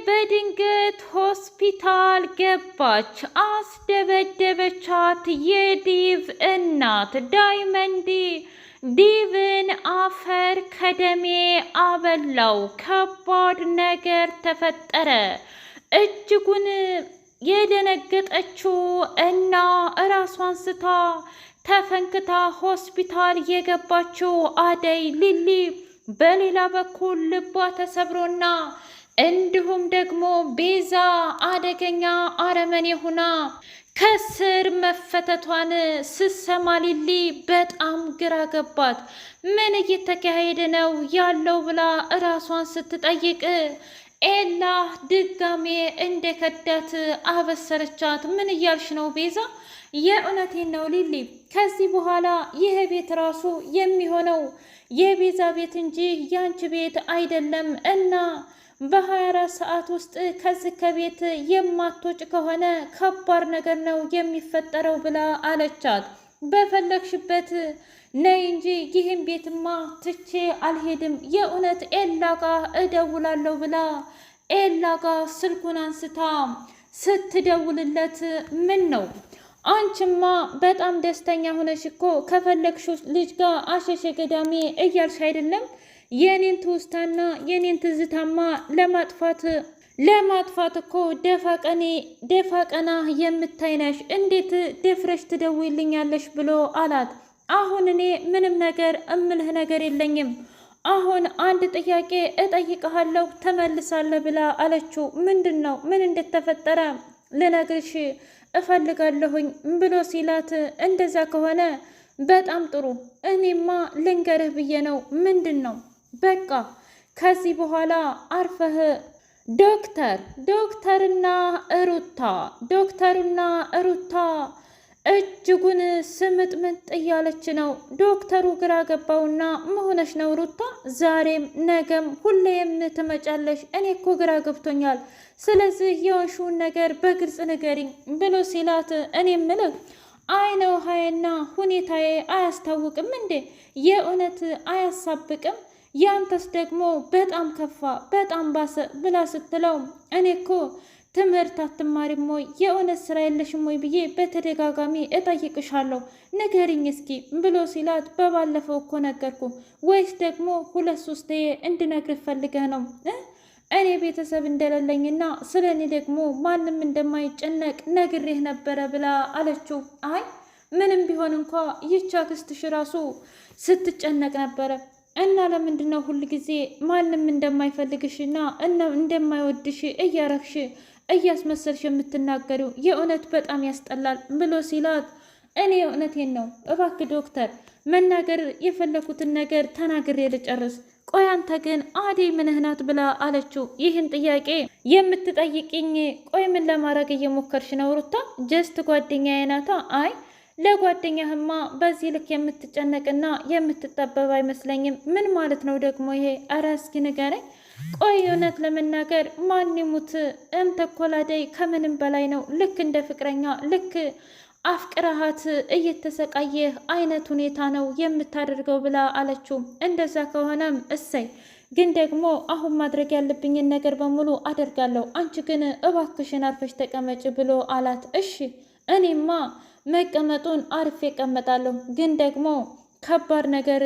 በድንገት ሆስፒታል ገባች። አስደበደበቻት የዲቭ እናት ዳይመንድ ዲቭን አፈር ከደሜ አበላው። ከባድ ነገር ተፈጠረ። እጅጉን የደነገጠችው እና ራሷን ስታ ተፈንክታ ሆስፒታል የገባችው አደይ ሊሊ በሌላ በኩል ልቧ ተሰብሮና እንዲሁም ደግሞ ቤዛ አደገኛ አረመኔ ሆና ከስር መፈተቷን ስትሰማ ሊሊ በጣም ግራ ገባት። ምን እየተካሄደ ነው ያለው ብላ እራሷን ስትጠይቅ ኤላ ድጋሜ እንደከዳት አበሰረቻት። ምን እያልሽ ነው ቤዛ? የእውነቴን ነው ሊሊ። ከዚህ በኋላ ይህ ቤት ራሱ የሚሆነው የቤዛ ቤት እንጂ ያንቺ ቤት አይደለም እና በ24 ሰዓት ውስጥ ከዚህ ከቤት የማትወጭ ከሆነ ከባድ ነገር ነው የሚፈጠረው ብላ አለቻት። በፈለግሽበት ነይ እንጂ ይህን ቤትማ ትቼ አልሄድም። የእውነት ኤላ ጋ እደውላለሁ ብላ ኤላ ጋ ስልኩን አንስታ ስትደውልለት ምን ነው አንቺማ በጣም ደስተኛ ሆነሽ እኮ ከፈለግሽው ልጅ ጋር አሸሸ ገዳሜ እያልሽ አይደለም? የኔን ትውስታና የኔን ትዝታማ ለማጥፋት እኮ ደፋ ቀና የምታይነሽ እንዴት ደፍረሽ ትደውይልኛለሽ ብሎ አላት። አሁን እኔ ምንም ነገር እምልህ ነገር የለኝም። አሁን አንድ ጥያቄ እጠይቅሃለሁ ትመልሳለህ ብላ አለችው። ምንድን ነው? ምን እንደተፈጠረ ልነግርሽ እፈልጋለሁኝ ብሎ ሲላት፣ እንደዛ ከሆነ በጣም ጥሩ፣ እኔማ ልንገርህ ብዬ ነው። ምንድን ነው? በቃ ከዚህ በኋላ አርፈህ ዶክተርና ሩታ እጅጉን ስምጥምጥ እያለች ነው። ዶክተሩ ግራ ገባውና መሆነሽ ነው ሩታ? ዛሬም ነገም ሁሌም ትመጫለሽ? እኔ እኮ ግራ ገብቶኛል። ስለዚህ የሆንሽውን ነገር በግልጽ ንገሪኝ ብሎ ሲላት፣ እኔ ምልህ አይነ ውሃዬና ሁኔታዬ አያስታውቅም እንዴ? የእውነት አያሳብቅም? ያንተስ ደግሞ በጣም ከፋ፣ በጣም ባሰ ብላ ስትለው፣ እኔ እኮ ትምህርት አትማሪም ወይ? የእውነት ስራ የለሽም ወይ ብዬ በተደጋጋሚ እጠይቅሻለሁ፣ ንገሪኝ እስኪ ብሎ ሲላት፣ በባለፈው እኮ ነገርኩ፣ ወይስ ደግሞ 2-3 እንድነግርህ ፈልገህ ነው? እኔ ቤተሰብ እንደሌለኝና ስለ እኔ ደግሞ ማንም እንደማይጨነቅ ነግሬህ ነበረ ብላ አለችው። አይ ምንም ቢሆን እንኳ ይህች አክስትሽ ራሱ ስትጨነቅ ነበረ እና ለምንድን ነው ሁል ጊዜ ማንም እንደማይፈልግሽና እንደማይወድሽ እያረግሽ እያስመሰልሽ የምትናገሪው? የእውነት በጣም ያስጠላል ብሎ ሲላት፣ እኔ እውነቴን ነው እባክህ ዶክተር መናገር የፈለኩትን ነገር ተናግሬ ልጨርስ። ቆይ አንተ ግን አደይ ምንህ ናት ብላ አለችው። ይህን ጥያቄ የምትጠይቅኝ ቆይ ምን ለማድረግ እየሞከርሽ ነው ሩታ? ጀስት ጓደኛዬ ናታ። አይ ለጓደኛህማ በዚህ ልክ የምትጨነቅና የምትጠበብ አይመስለኝም። ምን ማለት ነው ደግሞ ይሄ? ኧረ እስኪ ንገረኝ። ቆይ እውነት ለመናገር ማን ይሙት አንተ እኮ ለአደይ ከምንም በላይ ነው። ልክ እንደ ፍቅረኛ ልክ አፍቅረሃት እየተሰቃየህ አይነት ሁኔታ ነው የምታደርገው ብላ አለችው። እንደዛ ከሆነም እሰይ፣ ግን ደግሞ አሁን ማድረግ ያለብኝን ነገር በሙሉ አደርጋለሁ። አንቺ ግን እባክሽን አርፈሽ ተቀመጭ ብሎ አላት። እሺ እኔማ መቀመጡን አርፌ እቀመጣለሁ፣ ግን ደግሞ ከባድ ነገር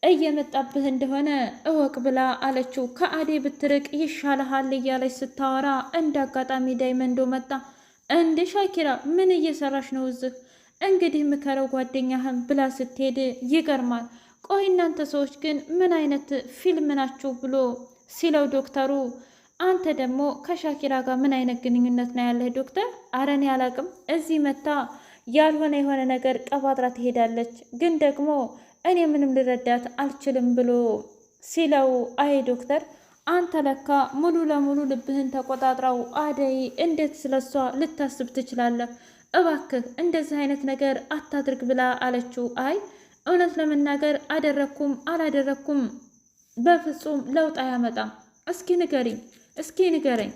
እየመጣብህ እንደሆነ እወቅ ብላ አለችው። ከአደይ ብትርቅ ይሻልሃል እያለች ስታወራ እንደ አጋጣሚ ዳይመንዶ መጣ። እንዴ ሻኪራ ምን እየሰራሽ ነው እዚህ? እንግዲህ ምከረው ጓደኛህን ብላ ስትሄድ ይገርማል። ቆይ እናንተ ሰዎች ግን ምን አይነት ፊልም ናችሁ ብሎ ሲለው ዶክተሩ፣ አንተ ደግሞ ከሻኪራ ጋር ምን አይነት ግንኙነት ነው ያለህ ዶክተር? አረ እኔ አላቅም። እዚህ መታ ያልሆነ የሆነ ነገር ቀባጥራ ትሄዳለች፣ ግን ደግሞ እኔ ምንም ልረዳት አልችልም ብሎ ሲለው፣ አይ ዶክተር አንተ ለካ ሙሉ ለሙሉ ልብህን ተቆጣጥራው አደይ እንዴት ስለሷ ልታስብ ትችላለህ? እባክህ እንደዚህ አይነት ነገር አታድርግ ብላ አለችው። አይ እውነት ለመናገር አደረግኩም አላደረግኩም በፍጹም ለውጥ አያመጣም። እስኪ ንገረኝ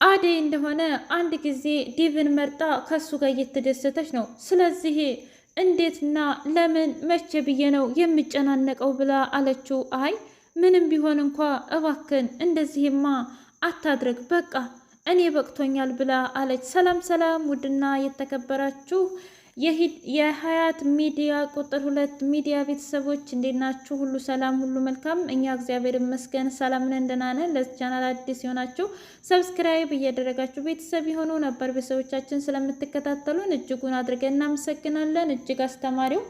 አደይ እንደሆነ አንድ ጊዜ ዲቭን መርጣ ከሱ ጋር እየተደሰተች ነው። ስለዚህ እንዴትና ለምን መቼ ብዬ ነው የምጨናነቀው ብላ አለችው። አይ ምንም ቢሆን እንኳ እባክን እንደዚህማ አታድርግ፣ በቃ እኔ በቅቶኛል ብላ አለች። ሰላም ሰላም! ውድና የተከበራችሁ የሀያት ሚዲያ ቁጥር 2 ሚዲያ ቤተሰቦች እንዴት ናችሁ? ሁሉ ሰላም፣ ሁሉ መልካም። እኛ እግዚአብሔር ይመስገን ሰላም ነን፣ ደህና ነን። ለዚህ ቻናል አዲስ የሆናችሁ ሰብስክራይብ እያደረጋችሁ ቤተሰብ የሆኑ ነበር ቤተሰቦቻችን ስለምትከታተሉን እጅጉን አድርገን እናመሰግናለን። እጅግ አስተማሪው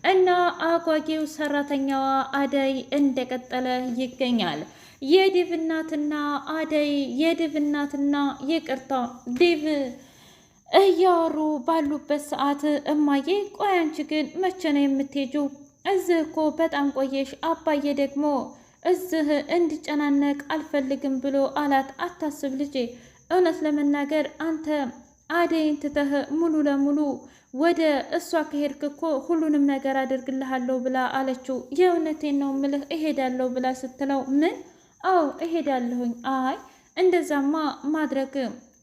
እና አጓጊው ሰራተኛዋ አደይ እንደቀጠለ ይገኛል። የዴቭ እናትና አደይ የዴቭ እናትና ይቅርታ ዴቭ እያወሩ ባሉበት ሰዓት እማዬ ቆይ አንቺ ግን መቼ ነው የምትሄጂው? እዚህ እኮ በጣም ቆየሽ። አባዬ ደግሞ እዚህ እንዲጨናነቅ አልፈልግም ብሎ አላት። አታስብ ልጄ፣ እውነት ለመናገር አንተ አደይን ትተህ ሙሉ ለሙሉ ወደ እሷ ከሄድክ እኮ ሁሉንም ነገር አደርግልሃለሁ ብላ አለችው። የእውነቴን ነው ምልህ እሄዳለሁ ብላ ስትለው ምን? አዎ እሄዳለሁኝ። አይ እንደዛማ ማድረግ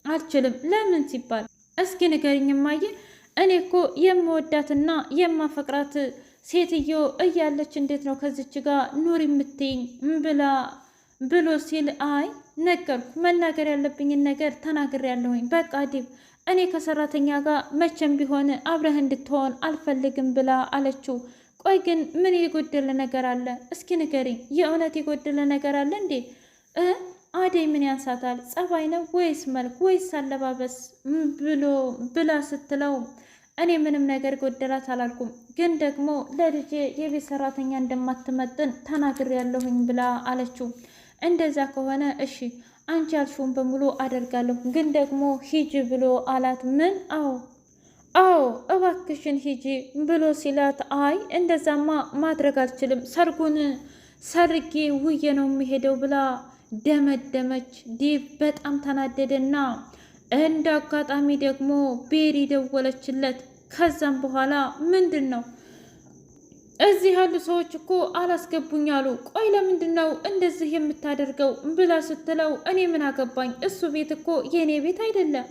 አልችልም። ለምን ሲባል እስኪ ንገሪኝ እማዬ፣ እኔ እኮ የምወዳትና የማፈቅራት ሴትዮ እያለች እንዴት ነው ከዚች ጋር ኑር የምትይኝ ብሎ ሲል አይ ነገርኩ፣ መናገር ያለብኝን ነገር ተናግሬያለሁኝ። በቃ ዲብ እኔ ከሰራተኛ ጋር መቼም ቢሆን አብረህ እንድትሆን አልፈልግም ብላ አለችው። ቆይ ግን ምን የጎደለ ነገር አለ? እስኪ ንገሪኝ። የእውነት የጎደለ ነገር አለ እንዴ? አደይ ምን ያንሳታል? ጸባይ ነው ወይስ መልክ ወይስ አለባበስ ብላ ስትለው እኔ ምንም ነገር ጎደላት አላልኩም፣ ግን ደግሞ ለልጄ የቤት ሰራተኛ እንደማትመጥን ተናግሬያለሁኝ ብላ አለችው። እንደዛ ከሆነ እሺ አንቺ ያልሽውን በሙሉ አደርጋለሁ፣ ግን ደግሞ ሂጂ ብሎ አላት። ምን? አዎ እባክሽን ሂጂ ብሎ ሲላት አይ እንደዛማ ማድረግ አልችልም፣ ሰርጉን ሰርጌ ውዬ ነው የሚሄደው ብላ ደመደመች። ዴቭ በጣም ተናደደና እንደ አጋጣሚ ደግሞ ቤሪ ደወለችለት። ከዛም በኋላ ምንድን ነው እዚህ ያሉ ሰዎች እኮ አላስገቡኝ አሉ። ቆይ ለምንድን ነው እንደዚህ የምታደርገው ብላ ስትለው እኔ ምን አገባኝ፣ እሱ ቤት እኮ የኔ ቤት አይደለም፣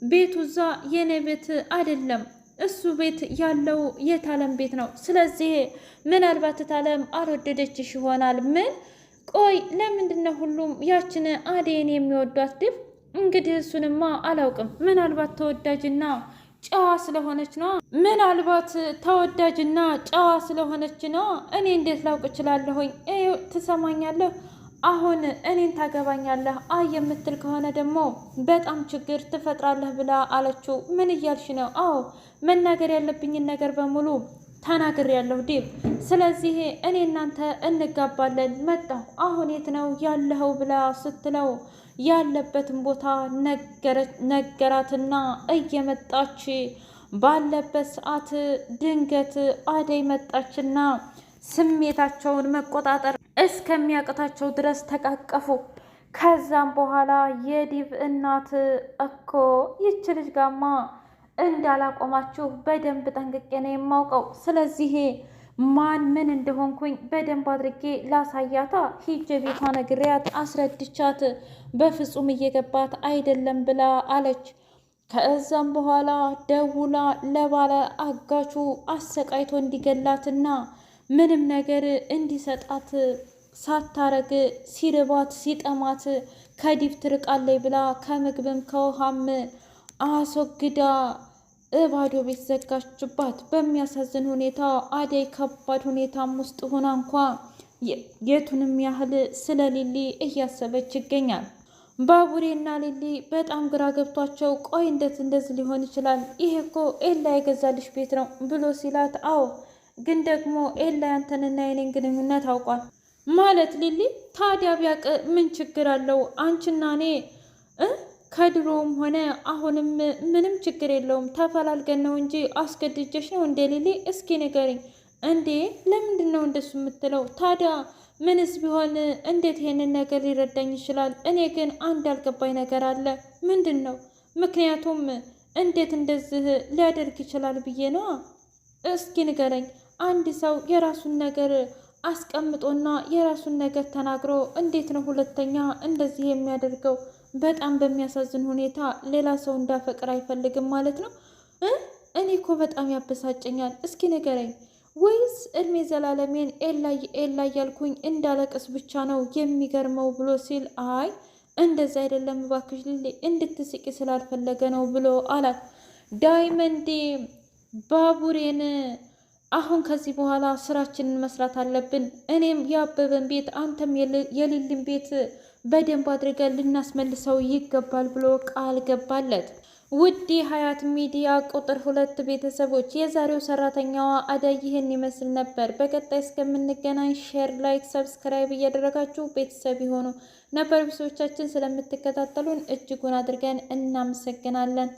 ቤቱ እዛ የኔ ቤት አይደለም፣ እሱ ቤት ያለው የታለም ቤት ነው። ስለዚህ ምናልባት ታለም አልወደደችሽ ይሆናል። ምን? ቆይ ለምንድን ነው ሁሉም ያችን አደይን የሚወዷት? ድብ እንግዲህ እሱንማ አላውቅም። ምናልባት ተወዳጅና ጨዋ ስለሆነች ነው። ምናልባት ተወዳጅና ጨዋ ስለሆነች ነው። እኔ እንዴት ላውቅ እችላለሁኝ? ትሰማኛለህ? አሁን እኔን ታገባኛለህ? አይ የምትል ከሆነ ደግሞ በጣም ችግር ትፈጥራለህ ብላ አለችው። ምን እያልሽ ነው? አዎ መናገር ያለብኝን ነገር በሙሉ ተናግሬያለሁ ዴቭ። ስለዚህ እኔ እናንተ እንጋባለን። መጣሁ። አሁን የት ነው ያለኸው ብላ ስትለው ያለበትን ቦታ ነገራትና እየመጣች ባለበት ሰዓት ድንገት አደይ መጣችና ስሜታቸውን መቆጣጠር እስከሚያቅታቸው ድረስ ተቃቀፉ። ከዛም በኋላ የዴቭ እናት እኮ ይች ልጅ ጋማ እንዳላቆማችሁ በደንብ ጠንቅቄ ነው የማውቀው። ስለዚህ ማን ምን እንደሆንኩኝ በደንብ አድርጌ ላሳያታ። ሂጄ ቤቷ ነግሬያት አስረድቻት በፍጹም እየገባት አይደለም ብላ አለች። ከዛም በኋላ ደውላ ለባለ አጋቹ አሰቃይቶ እንዲገላትና ምንም ነገር እንዲሰጣት ሳታረግ ሲርባት ሲጠማት ከዲቭ ትርቃለች ብላ ከምግብም ከውሃም አስወግዳ ባዶ ቤት ዘጋችባት። በሚያሳዝን ሁኔታ አደይ ከባድ ሁኔታም ውስጥ ሆና እንኳ የቱንም ያህል ስለ ሊሊ እያሰበች ይገኛል። ባቡሬና ሊሊ በጣም ግራ ገብቷቸው ቆይ እንዴት እንደዚህ ሊሆን ይችላል? ይሄ እኮ ኤላ የገዛልሽ ቤት ነው ብሎ ሲላት አዎ ግን ደግሞ ኤላ ያንተንና የኔን ግንኙነት አውቋል ማለት ሊሊ። ታዲያ ቢያቅ ምን ችግር አለው? አንቺና እኔ ከድሮውም ሆነ አሁንም ምንም ችግር የለውም። ተፈላልገን ነው እንጂ አስገድጀሽ ነው እንዴ ሊሊ? እስኪ ንገሪኝ። እንዴ ለምንድን ነው እንደሱ የምትለው? ታዲያ ምንስ ቢሆን እንዴት ይሄንን ነገር ሊረዳኝ ይችላል? እኔ ግን አንድ ያልገባኝ ነገር አለ። ምንድን ነው? ምክንያቱም እንዴት እንደዚህ ሊያደርግ ይችላል ብዬ ነዋ። እስኪ ንገረኝ። አንድ ሰው የራሱን ነገር አስቀምጦና የራሱን ነገር ተናግሮ እንዴት ነው ሁለተኛ እንደዚህ የሚያደርገው? በጣም በሚያሳዝን ሁኔታ ሌላ ሰው እንዳፈቅር አይፈልግም ማለት ነው። እኔ እኮ በጣም ያበሳጨኛል። እስኪ ንገረኝ። ወይስ እድሜ ዘላለሜን ኤላ እያልኩኝ እንዳለቅስ ብቻ ነው የሚገርመው ብሎ ሲል አይ እንደዛ አይደለም እባክሽ ሊሊ እንድትስቂ ስላልፈለገ ነው ብሎ አላት። ዳይመንድ ባቡሬን አሁን ከዚህ በኋላ ስራችንን መስራት አለብን። እኔም የአበበን ቤት አንተም የሊልን ቤት በደንብ አድርገን ልናስመልሰው ይገባል ብሎ ቃል ገባለት። ውድ ሀያት ሚዲያ ቁጥር 2 ቤተሰቦች የዛሬው ሰራተኛዋ አደይ ይህን ይመስል ነበር። በቀጣይ እስከምንገናኝ ሼር፣ ላይክ፣ ሰብስክራይብ እያደረጋችሁ ቤተሰብ የሆኑ ነበር። ብዙዎቻችን ስለምትከታተሉን እጅጉን አድርገን እናመሰግናለን።